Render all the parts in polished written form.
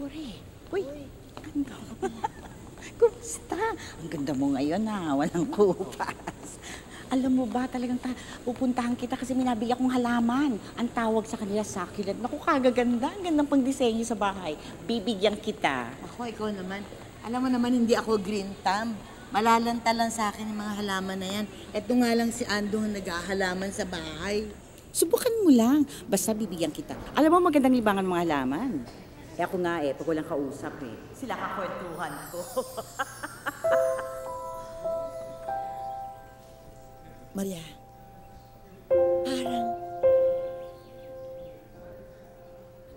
Sorry. Uy, ganda mo. Kumusta? Ang ganda mo ngayon ha, walang kupas. Alam mo ba, talagang pupuntahan kita kasi minabili akong halaman. Ang tawag sa kanila succulent. Naku, kagaganda. Ang gandang pang-disenyo sa bahay. Bibigyan kita. Ako, ikaw naman. Alam mo naman, hindi ako green thumb. Malalanta lang sa akin yung mga halaman na yan. Eto nga lang si Andong naghahalaman sa bahay. Subukan mo lang. Basta bibigyan kita. Alam mo, magandang libangan mga halaman. Kaya ako nga pag walang kausap sila kakwentuhan ko. Maria, parang...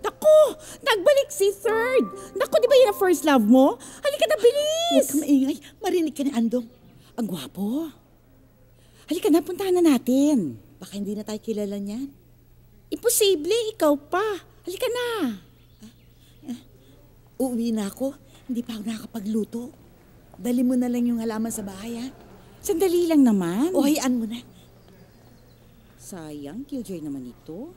Naku! Nagbalik si Third! Naku, di ba yun ang first love mo? Halika na, bilis! Huwag ka maingay. Marinig ka ni Andong. Ang gwapo. Halika na, puntahan na natin. Baka hindi na tayo kilala niyan. Imposible, ikaw pa. Halika na. Uuwi na ako. Hindi pa ako nakakapagluto. Dali mo na lang yung halaman sa bahay, ha? Sandali lang naman. O, hayaan mo na. Sayang, killjoy naman ito.